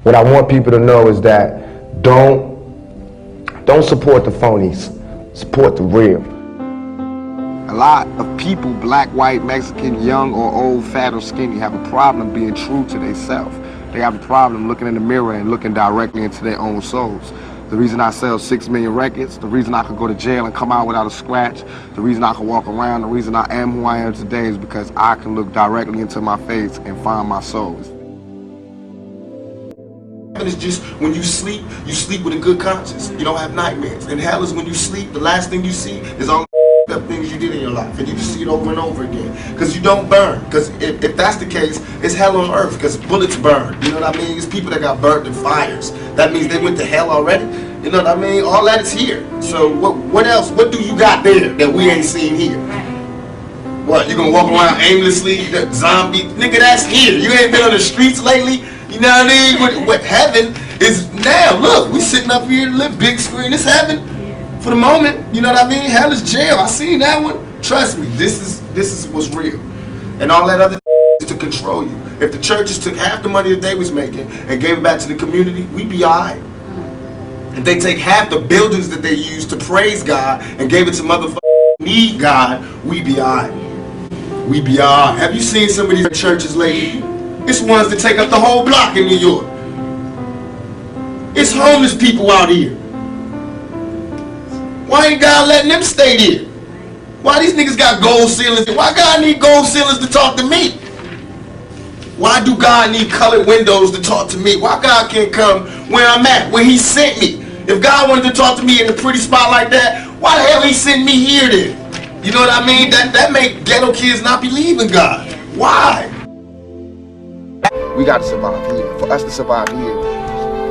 What I want people to know is that don't support the phonies. Support the real. A lot of people, black, white, Mexican, young or old, fat or skinny, have a problem being true to themselves. They have a problem looking in the mirror and looking directly into their own souls. The reason I sell 6 million records, the reason I could go to jail and come out without a scratch, the reason I can walk around, the reason I am who I am today is because I can look directly into my face and find my soul. It's just when you sleep with a good conscience. You don't have nightmares. And hell is when you sleep, the last thing you see is all the things you did in your life, and you just see it over and over again. Because you don't burn. Because if that's the case, it's hell on earth. Because bullets burn. You know what I mean? It's people that got burnt in fires. That means they went to hell already. You know what I mean? All that is here. So what else? What do you got there that we ain't seen here? What, you gonna walk around aimlessly, that zombie? Nigga, that's here. You ain't been on the streets lately? You know what I mean? What heaven is now. Look, we sitting up here, live big screen. It's heaven for the moment. You know what I mean? Hell is jail. I seen that one. Trust me, this is what's real. And all that other is to control you. If the churches took half the money that they was making and gave it back to the community, we'd be alright. If they take half the buildings that they use to praise God and gave it to motherfuckers who need God, we'd be alright. We'd be alright. Have you seen some of these churches lately? It's ones that take up the whole block in New York. It's homeless people out here. Why ain't God letting them stay there? Why these niggas got gold ceilings? Why God need gold ceilings to talk to me? Why do God need colored windows to talk to me? Why God can't come where I'm at, where he sent me? If God wanted to talk to me in a pretty spot like that, why the hell he sent me here then? You know what I mean? That make ghetto kids not believe in God. Why? We got to survive here. For us to survive here,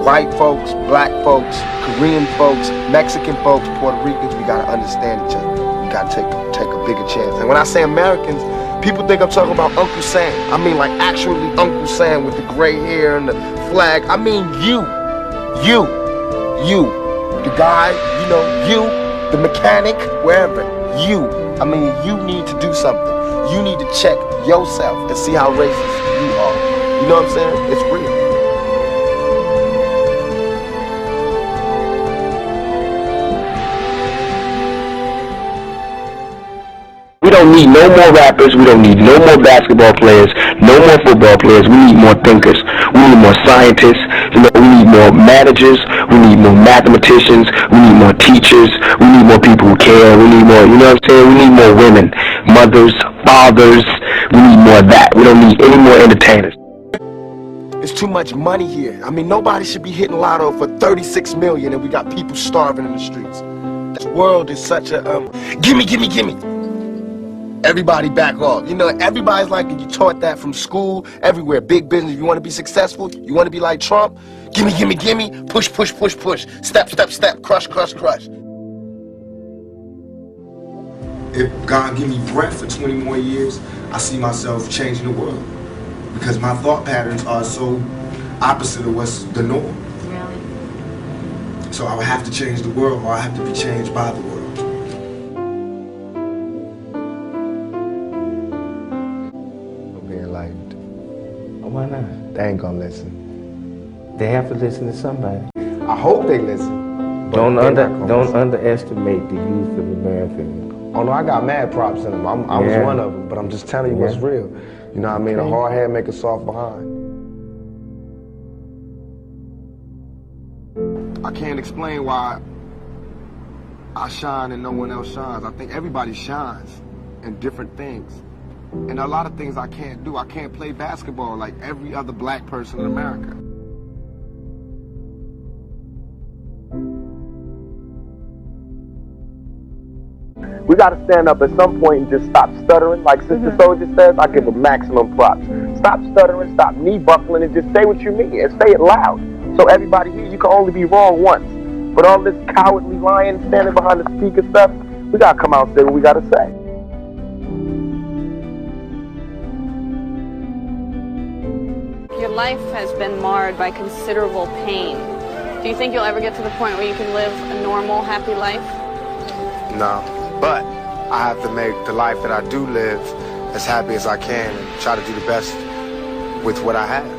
white folks, black folks, Korean folks, Mexican folks, Puerto Ricans, we got to understand each other. We got to take a bigger chance. And when I say Americans, people think I'm talking about Uncle Sam. I mean like actually Uncle Sam with the gray hair and the flag. I mean you, the guy, you know, you, the mechanic, wherever, you. I mean, you need to do something. You need to check yourself and see how racist you are. You know what I'm saying? It's real. We don't need no more rappers, we don't need no more basketball players, no more football players, we need more thinkers, we need more scientists, you know, we need more managers, we need more mathematicians, we need more teachers, we need more people who care, we need more, you know what I'm saying, we need more women, mothers, fathers, we need more of that, we don't need any more entertainers. It's too much money here. I mean, nobody should be hitting lotto for 36 million and we got people starving in the streets. This world is such a, gimme. Everybody back off. You know, everybody's like, you taught that from school, everywhere. Big business. You want to be successful? You want to be like Trump? Gimme. Push. Step. Crush. If God give me breath for 20 more years, I see myself changing the world. Because my thought patterns are so opposite of what's the norm. Really? So I would have to change the world, or I have to be changed by the world. Being enlightened. Why not? They ain't gonna listen. They have to listen to somebody. I hope they listen. Don't underestimate the youth of America. Oh no, I got mad props in them. I was one of them, but I'm just telling you what's real. You know what I mean? A hard head make a soft behind. I can't explain why I shine and no one else shines. I think everybody shines in different things. And a lot of things I can't do. I can't play basketball like every other black person in America. We gotta stand up at some point and just stop stuttering. Like Sister Soldier says, I give her maximum props. Stop stuttering, stop knee buckling, and just say what you mean and say it loud. So everybody here, you can only be wrong once. But all this cowardly lying, standing behind the speaker stuff, we gotta come out and say what we gotta say. Your life has been marred by considerable pain. Do you think you'll ever get to the point where you can live a normal, happy life? No. But I have to make the life that I do live as happy as I can and try to do the best with what I have.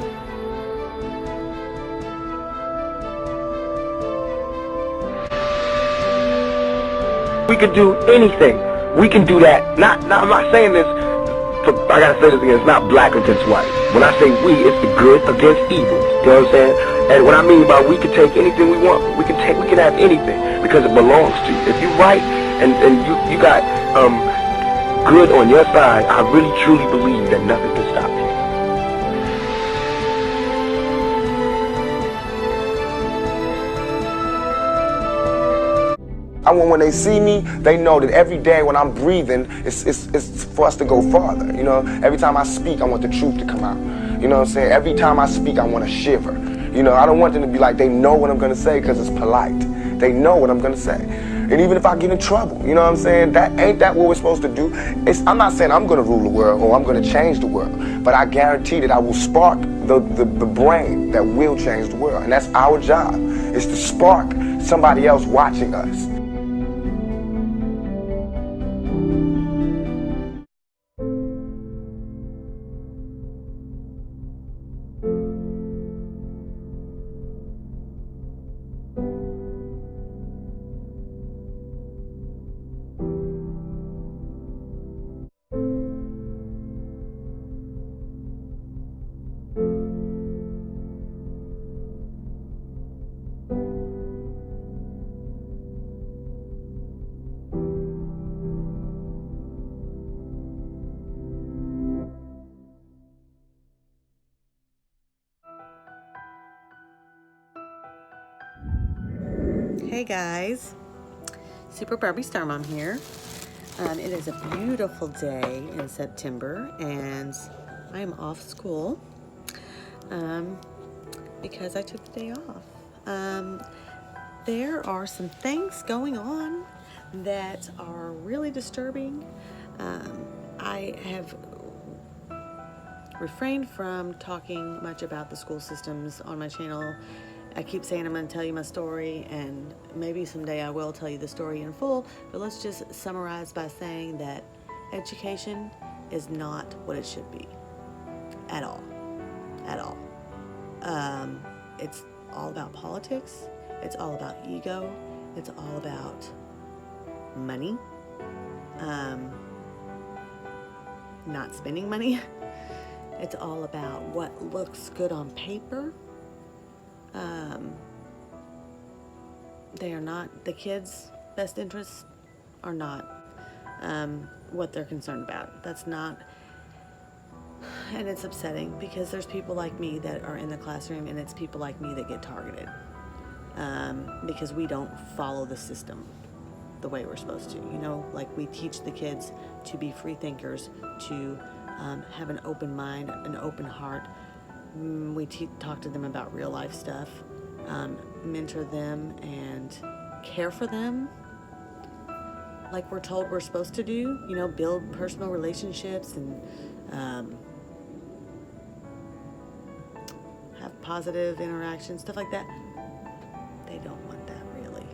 We could do anything. We can do that. I'm not saying this. I gotta say this again. It's not black against white. When I say we, it's the good against evil. You know what I'm saying? And what I mean by we can take anything we want. We can have anything because it belongs to you. If you're right and you got good on your side, I really truly believe that nothing can stop you. I want when they see me, they know that every day when I'm breathing, it's for us to go farther. You know, every time I speak, I want the truth to come out. You know what I'm saying? Every time I speak, I want to shiver. You know, I don't want them to be like, they know what I'm going to say because it's polite. They know what I'm going to say. And even if I get in trouble, you know what I'm saying? Ain't that what we're supposed to do? I'm not saying I'm going to rule the world or I'm going to change the world, but I guarantee that I will spark the brain that will change the world. And that's our job, is to spark somebody else watching us. Hey guys, Super Barbie Star Mom here. It is a beautiful day in September and I am off school because I took the day off. There are some things going on that are really disturbing. I have refrained from talking much about the school systems on my channel. I keep saying I'm going to tell you my story, and maybe someday I will tell you the story in full, but let's just summarize by saying that education is not what it should be. At all. At all. It's all about politics. It's all about ego. It's all about money. Not spending money. It's all about what looks good on paper. They are not, the kids' best interests are not what they're concerned about. That's not, and it's upsetting because there's people like me that are in the classroom and it's people like me that get targeted because we don't follow the system the way we're supposed to. You know, like we teach the kids to be free thinkers, to have an open mind, an open heart. We talk to them about real life stuff, mentor them and care for them like we're told we're supposed to do, you know, build personal relationships and have positive interactions, stuff like that. They don't want that really.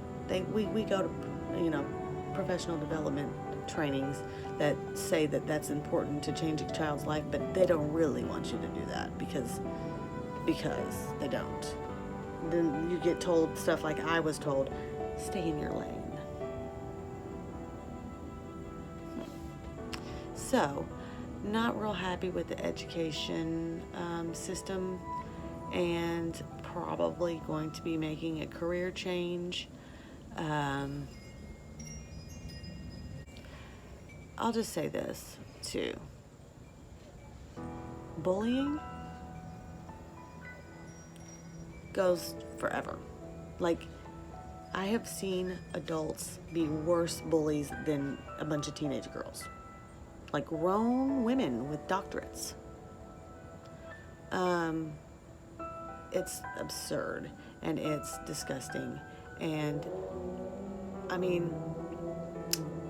We go to, you know, professional development trainings that say that that's important to change a child's life, but they don't really want you to do that because they don't. Then you get told stuff like I was told, stay in your lane. So, not real happy with the education system and probably going to be making a career change. I'll just say this too. Bullying goes forever. Like, I have seen adults be worse bullies than a bunch of teenage girls. Like grown women with doctorates. It's absurd and it's disgusting. And I mean,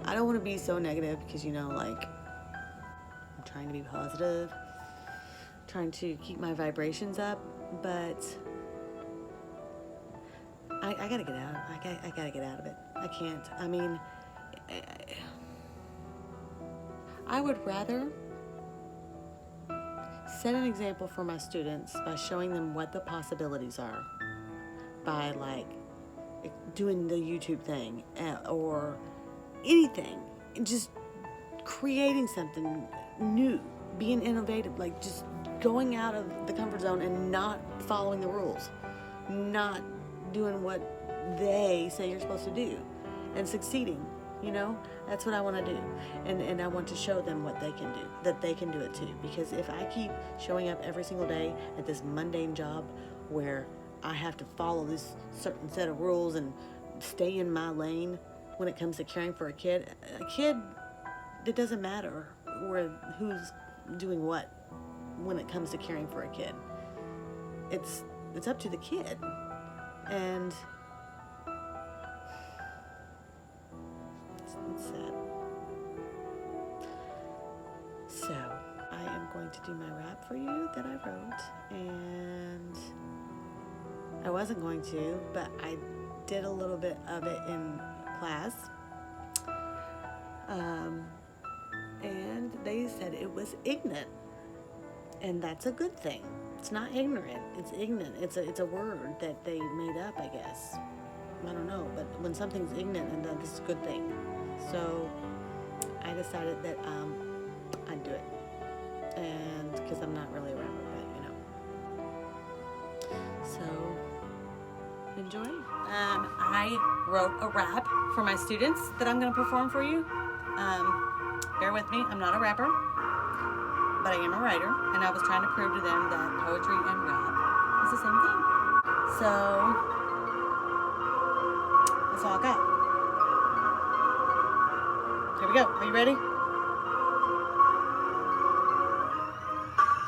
I don't want to be so negative because, you know, like, I'm trying to be positive, trying to keep my vibrations up, but I gotta get out. I gotta get out of it. I can't. I mean, I would rather set an example for my students by showing them what the possibilities are, by like doing the YouTube thing or anything, and just creating something new, being innovative, like just going out of the comfort zone and not following the rules, not doing what they say you're supposed to do, and succeeding. You know, that's what I want to do, and I want to show them what they can do, that they can do it too. Because if I keep showing up every single day at this mundane job where I have to follow this certain set of rules and stay in my lane when it comes to caring for a kid, it doesn't matter who's doing what when it comes to caring for a kid. It's up to the kid, and it's sad. So I am going to do my rap for you that I wrote, and I wasn't going to, but I did a little bit of it in class, and they said it was ignorant, and that's a good thing. It's not ignorant, it's ignorant. It's a word that they made up, I guess. I don't know, but when something's ignorant, and then this is a good thing. So I decided that I'd do it, and because I'm not really a rapper, but you know. So enjoy. I wrote a rap for my students that I'm going to perform for you. Bear with me, I'm not a rapper, but I am a writer, and I was trying to prove to them that poetry and rap is the same thing. So that's all I got. Here we go. Are you ready?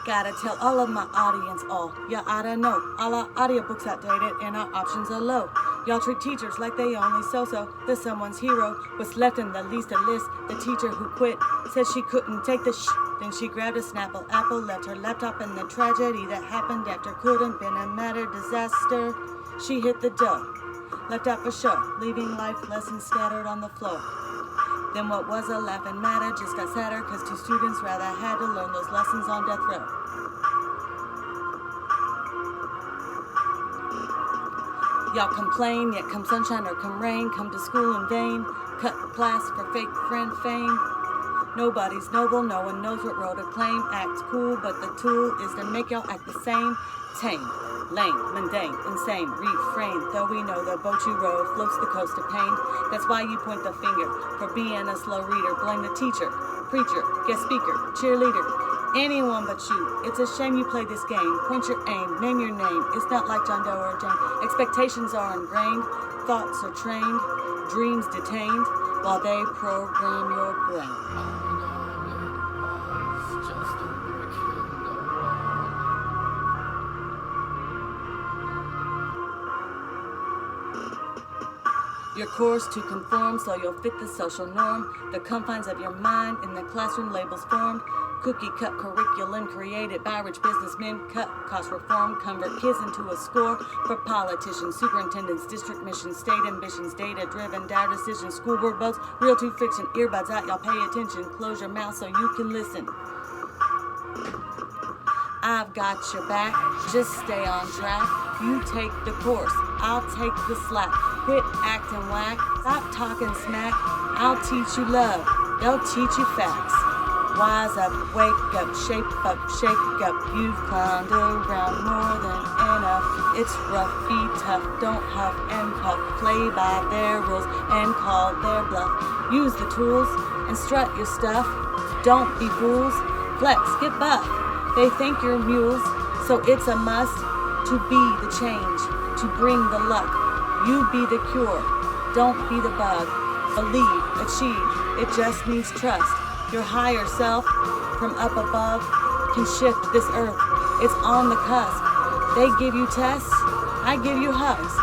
Gotta tell all of my audience all. You oughta know. All our audiobooks outdated and our options are low. Y'all treat teachers like they only so-so. They're someone's hero. What's left in the least of list? The teacher who quit said she couldn't take the Then she grabbed a Snapple apple, left her laptop, and the tragedy that happened after couldn't been a matter disaster. She hit the dough, left out for show, leaving life lessons scattered on the floor. Then what was a laughing matter just got sadder, cause two students rather had to learn those lessons on death row. Y'all complain, yet come sunshine or come rain, come to school in vain, cut class for fake friend fame. Nobody's noble, no one knows what role to claim. Act cool, but the tool is to make y'all act the same. Tame, lame, mundane, insane, refrain. Though we know the boat you rowed floats the coast of pain. That's why you point the finger for being a slow reader. Blame the teacher, preacher, guest speaker, cheerleader, anyone but you. It's a shame you play this game. Point your aim, name your name. It's not like John Doe or Jane. Expectations are ingrained, thoughts are trained, dreams detained, while they program your brain. Your course to conform so you'll fit the social norm. The confines of your mind in the classroom labels formed. Cookie cut curriculum created by rich businessmen. Cut cost reform, convert kids into a score. For politicians, superintendents, district missions, state ambitions, data driven, dire decisions, school board votes, real to fiction, earbuds out, y'all pay attention. Close your mouth so you can listen. I've got your back, just stay on track. You take the course, I'll take the slack. Quit acting whack, stop talking smack. I'll teach you love, they'll teach you facts. Wise up, wake up, shake up, shake up. You've climbed around more than enough. It's rough, be tough, don't huff and puff. Play by their rules and call their bluff. Use the tools and strut your stuff. Don't be fools, flex, get buff. They think you're mules, so it's a must to be the change, to bring the luck. You be the cure, don't be the bug. Believe, achieve, it just needs trust. Your higher self from up above can shift this earth. It's on the cusp. They give you tests, I give you hugs.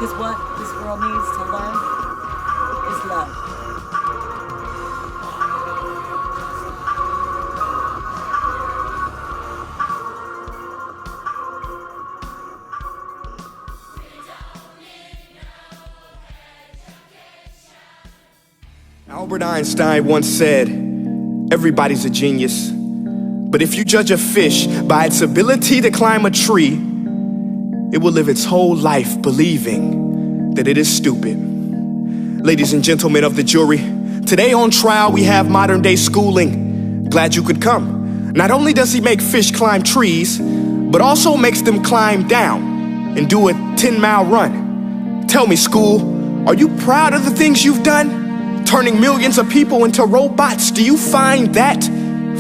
Cause what this world needs to learn is love. Albert Einstein once said, everybody's a genius, but if you judge a fish by its ability to climb a tree, it will live its whole life believing that it is stupid. Ladies and gentlemen of the jury, Today on trial, we have modern day schooling. Glad you could come. Not only does he make fish climb trees, but also makes them climb down and do a 10-mile run. Tell me, school, are you proud of the things you've done? Turning millions of people into robots, do you find that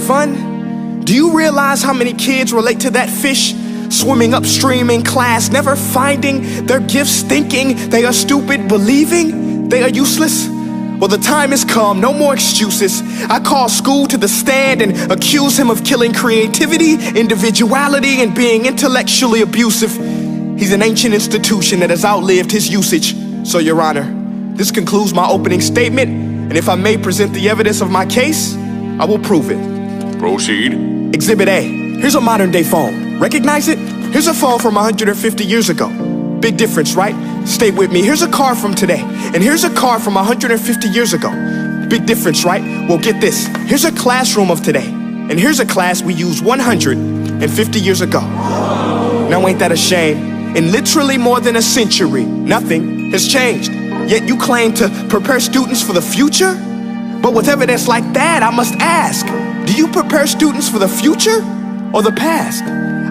fun? Do you realize how many kids relate to that fish? Swimming upstream in class, never finding their gifts, thinking they are stupid, believing they are useless? Well, the time has come, no more excuses. I call school to the stand and accuse him of killing creativity, individuality, and being intellectually abusive. He's an ancient institution that has outlived his usage. So, Your Honor, this concludes my opening statement, and if I may present the evidence of my case, I will prove it. Proceed. Exhibit A. Here's a modern day phone. Recognize it? Here's a phone from 150 years ago. Big difference, right? Stay with me. Here's a car from today, and here's a car from 150 years ago. Big difference, right? Well, get this. Here's a classroom of today, and here's a class we used 150 years ago. Now, ain't that a shame? In literally more than a century, nothing has changed. Yet you claim to prepare students for the future? But with evidence like that, I must ask, do you prepare students for the future or the past?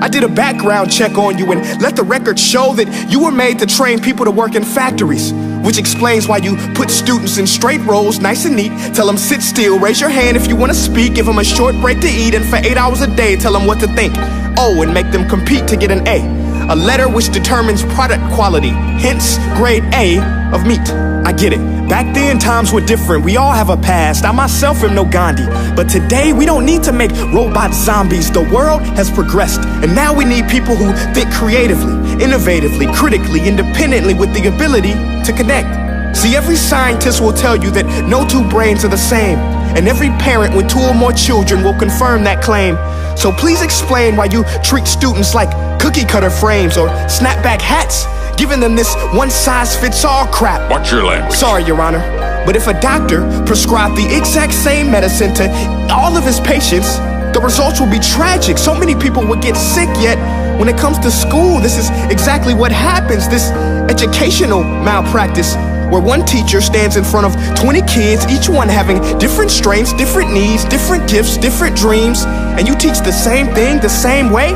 I did a background check on you and let the record show that you were made to train people to work in factories, which explains why you put students in straight rows, nice and neat, tell them sit still, raise your hand if you want to speak, give them a short break to eat, and for 8 hours a day, tell them what to think. Oh, and make them compete to get an A letter which determines product quality, hence grade A of meat. I get it. Back then, times were different. We all have a past. I myself am no Gandhi. But today, we don't need to make robot zombies. The world has progressed. And now we need people who think creatively, innovatively, critically, independently, with the ability to connect. See, every scientist will tell you that no two brains are the same. And every parent with 2 or more children will confirm that claim. So please explain why you treat students like cookie cutter frames or snapback hats, giving them this one-size-fits-all crap. Watch your language. Sorry, Your Honor, but if a doctor prescribed the exact same medicine to all of his patients, the results will be tragic. So many people would get sick, yet when it comes to school, this is exactly what happens. This educational malpractice, where one teacher stands in front of 20 kids, each one having different strengths, different needs, different gifts, different dreams, and you teach the same thing the same way?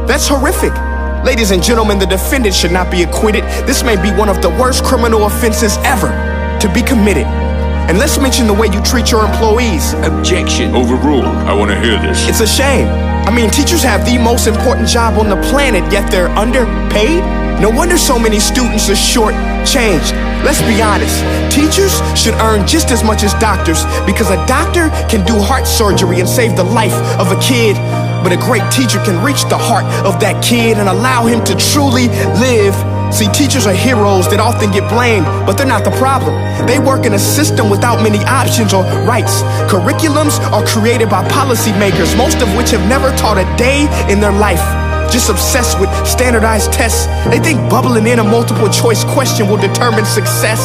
That's horrific. Ladies and gentlemen, the defendant should not be acquitted. This may be one of the worst criminal offenses ever to be committed. And let's mention the way you treat your employees. Objection. Overruled. I want to hear this. It's a shame. I mean, teachers have the most important job on the planet, yet they're underpaid? No wonder so many students are short-changed. Let's be honest, teachers should earn just as much as doctors, because a doctor can do heart surgery and save the life of a kid, but a great teacher can reach the heart of that kid and allow him to truly live. See, teachers are heroes that often get blamed, but they're not the problem. They work in a system without many options or rights. Curriculums are created by policymakers, most of which have never taught a day in their life. Just obsessed with standardized tests. They think bubbling in a multiple choice question will determine success.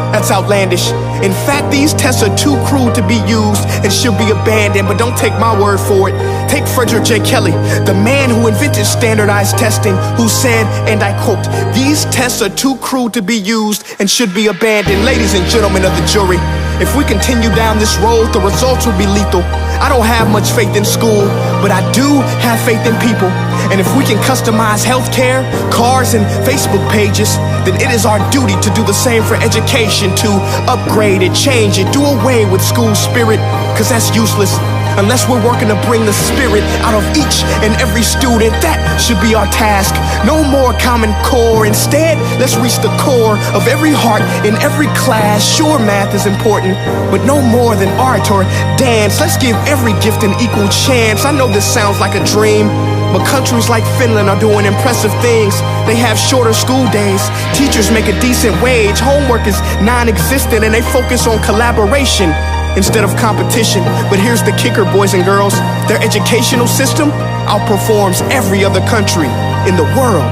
That's outlandish. In fact, these tests are too crude to be used and should be abandoned, but don't take my word for it. Take Frederick J. Kelly, the man who invented standardized testing, who said, and I quote, "These tests are too crude to be used and should be abandoned." Ladies and gentlemen of the jury, if we continue down this road, the results will be lethal. I don't have much faith in school, but I do have faith in people. And if we can customize healthcare, cars, and Facebook pages, then it is our duty to do the same for education, to upgrade it, change it, do away with school spirit, because that's useless. Unless we're working to bring the spirit out of each and every student, that should be our task. No more Common Core. Instead, let's reach the core of every heart in every class. Sure, math is important, but no more than art or dance. Let's give every gift an equal chance. I know this sounds like a dream, but countries like Finland are doing impressive things. They have shorter school days, teachers make a decent wage, homework is non-existent, and they focus on collaboration instead of competition. But here's the kicker, boys and girls. Their educational system outperforms every other country in the world.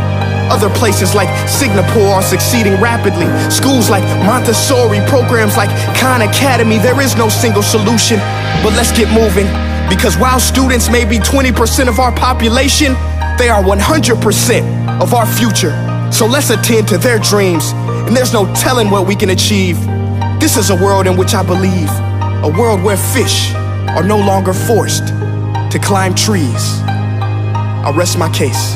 Other places like Singapore are succeeding rapidly. Schools like Montessori, programs like Khan Academy, there is no single solution. But let's get moving, because while students may be 20% of our population, they are 100% of our future. So let's attend to their dreams, and there's no telling what we can achieve. This is a world in which I believe A world where fish are no longer forced to climb trees. I rest my case.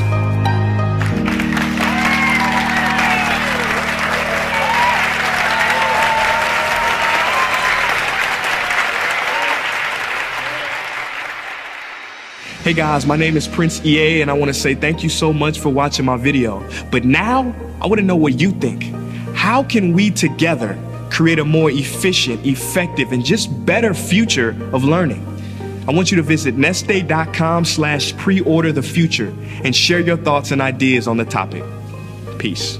Hey guys, my name is Prince EA and I want to say thank you so much for watching my video. But now, I want to know what you think. How can we together create a more efficient, effective, and just better future of learning? I want you to visit nestday.com/preorderthefuture and share your thoughts and ideas on the topic. Peace.